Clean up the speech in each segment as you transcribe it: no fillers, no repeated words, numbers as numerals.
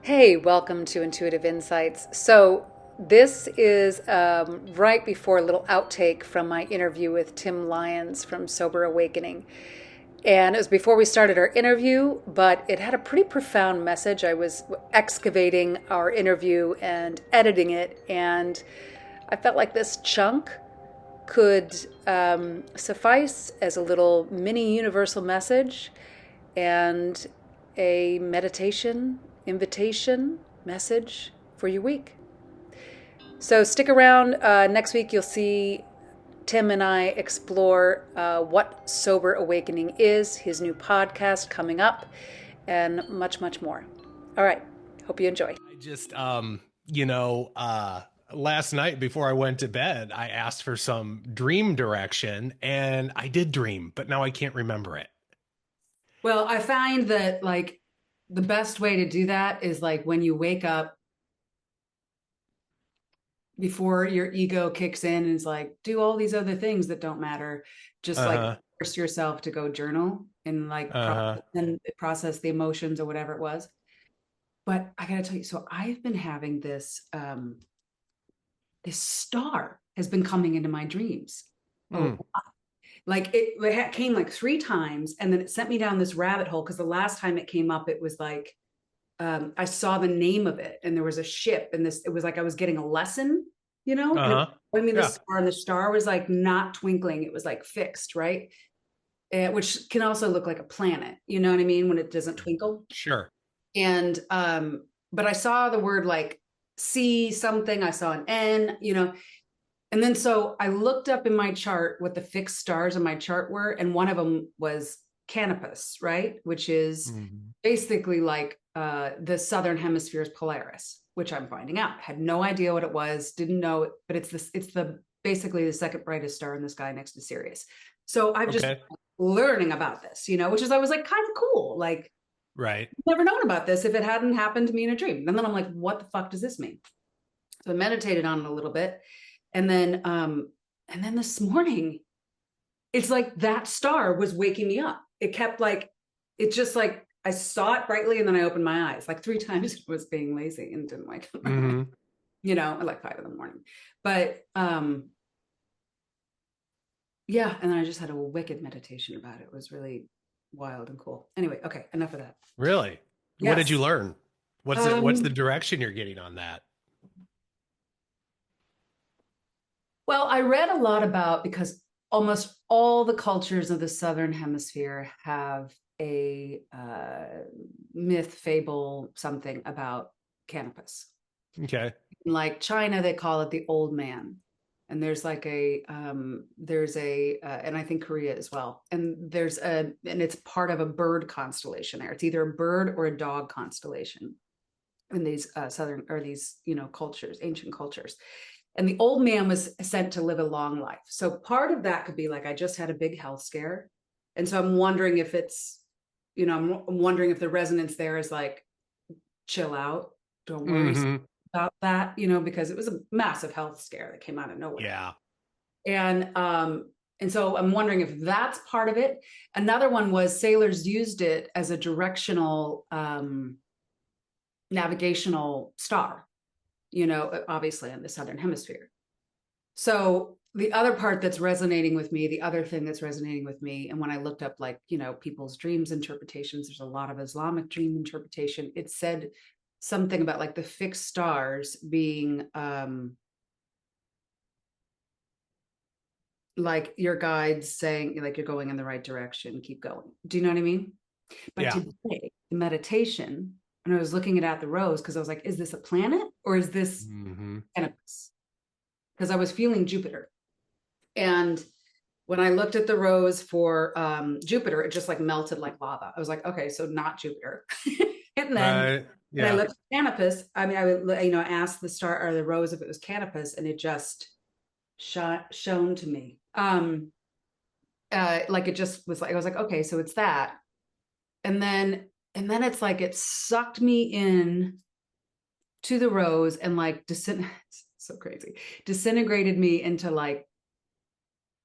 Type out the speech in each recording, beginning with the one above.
Hey, welcome to Intuitive Insights. So, this is right before a little outtake from my interview with Tim Lyons from Sober Awakening. And it was before we started our interview, but it had a pretty profound message. I was excavating our interview and editing it, and I felt like this chunk could suffice as a little mini universal message and a meditation, invitation, message for your week. So stick around. Next week, you'll see Tim and I explore what Sober Awakening is, his new podcast coming up, and much, much more. All right. Hope you enjoy. I just, last night before I went to bed, I asked for some dream direction and I did dream, but now I can't remember it. Well, I find that like the best way to do that is like when you wake up before your ego kicks in and is like, do all these other things that don't matter. Just like Uh-huh. force yourself to go journal and like Uh-huh. process the emotions or whatever it was. But I gotta tell you, so I've been having this star has been coming into my dreams. Oh, Mm. like it came like 3 times and then it sent me down this rabbit hole because the last time it came up, it was like I saw the name of it and there was a ship and this, it was like I was getting a lesson, and it was Uh-huh. showing me the Yeah. star and the star was like not twinkling. It was like fixed, right? Which can also look like a planet, you know what I mean? When it doesn't twinkle. Sure. And, but I saw the word like C something, I saw an N, and then so I looked up in my chart what the fixed stars in my chart were, and one of them was Canopus, right? Which is Mhm. basically like the southern hemisphere's Polaris, which I'm finding out. Had no idea what it was, didn't know it, but it's the basically the second brightest star in the sky next to Sirius. So I've just Okay. learning about this, which is I was like kind of cool. Like Right. never known about this if it hadn't happened to me in a dream. And then I'm like, what the fuck does this mean? So I meditated on it a little bit. And then this morning, it's like that star was waking me up. It kept like, it just like I saw it brightly and then I opened my eyes. Like 3 times it was being lazy and didn't wake up. Mm-hmm. At like 5 in the morning. But yeah, and then I just had a wicked meditation about it. It was really wild and cool. Anyway, okay, enough of that. Really? What did you Yes. learn? What's the Um, direction you're getting on that? Well, I read a lot about because almost all the cultures of the Southern Hemisphere have a myth, fable, something about cannabis. Okay. Like China, they call it the old man. And and I think Korea as well. And and it's part of a bird constellation there. It's either a bird or a dog constellation in these southern or these cultures, ancient cultures. And the old man was sent to live a long life. So part of that could be like I just had a big health scare, and so I'm wondering if it's I'm wondering if the resonance there is like chill out, don't worry Mm-hmm. about that, because it was a massive health scare that came out of nowhere. Yeah. And so I'm wondering if that's part of it. Another one was sailors used it as a directional navigational star, obviously in the southern hemisphere. So the other part that's resonating with me, the other thing that's resonating with me, and when I looked up like, people's dreams interpretations, there's a lot of Islamic dream interpretation. It said something about like the fixed stars being like your guides saying like you're going in the right direction, keep going. Do you know what I mean? But Yeah. today, the meditation, and I was looking at the rose because I was like, is this a planet or is this Mm-hmm. Canopus? Because I was feeling Jupiter. And when I looked at the rose for Jupiter, it just like melted like lava. I was like, okay, so not Jupiter. and then Right. when I Yeah. looked at Canopus, I mean, I would, ask the star or the rose if it was Canopus, and it just shone to me. Like it just was like I was like, okay, so it's that. And then it's like it sucked me in to the rose and like so crazy, disintegrated me into like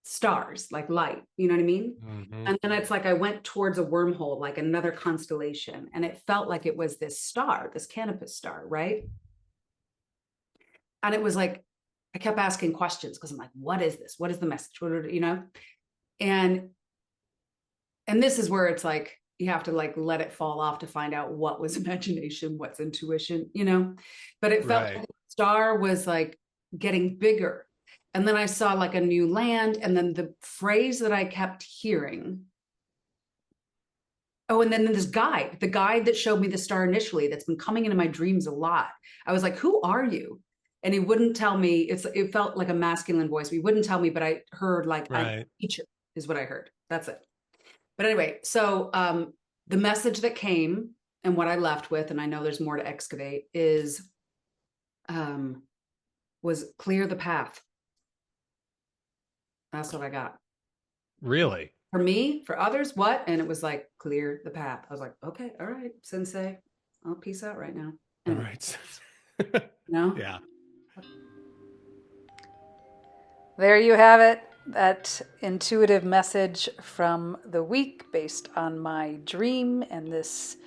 stars, like light, you know what I mean? Mm-hmm. And then it's like I went towards a wormhole, like another constellation, and it felt like it was this star, this Canopus star, right? And it was like I kept asking questions because I'm like, what is this? What is the message? What, you know? And this is where it's like you have to like let it fall off to find out what was imagination, what's intuition, you know? But it felt Right. like the star was like getting bigger. And then I saw like a new land. And then the phrase that I kept hearing. Oh, and then this guide, the guide that showed me the star initially, that's been coming into my dreams a lot. I was like, who are you? And he wouldn't tell me. It felt like a masculine voice. He wouldn't tell me, but I heard like I'm a Right. teacher is what I heard. That's it. But anyway, so the message that came and what I left with, and I know there's more to excavate, is was clear the path. That's what I got. Really? For me, for others, what? And it was like, clear the path. I was like, okay, all right, sensei, I'll peace out right now. All Anyway, right. no? Yeah. There you have it. That intuitive message from the week based on my dream and this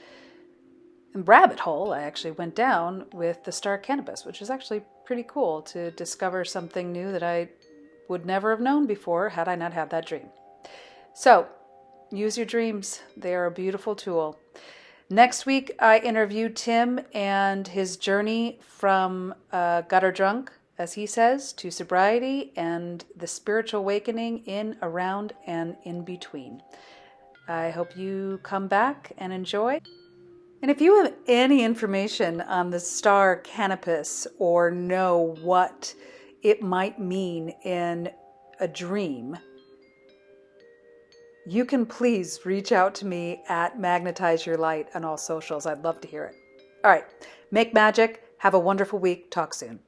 rabbit hole I actually went down with the star Canopus, which is actually pretty cool to discover something new that I would never have known before had I not had that dream. So, use your dreams. They are a beautiful tool. Next week, I interviewed Tim and his journey from gutter drunk, as he says, to sobriety and the spiritual awakening in, around, and in between. I hope you come back and enjoy. And if you have any information on the star Canopus or know what it might mean in a dream, you can please reach out to me at Magnetize Your Light on all socials. I'd love to hear it. All right, make magic. Have a wonderful week. Talk soon.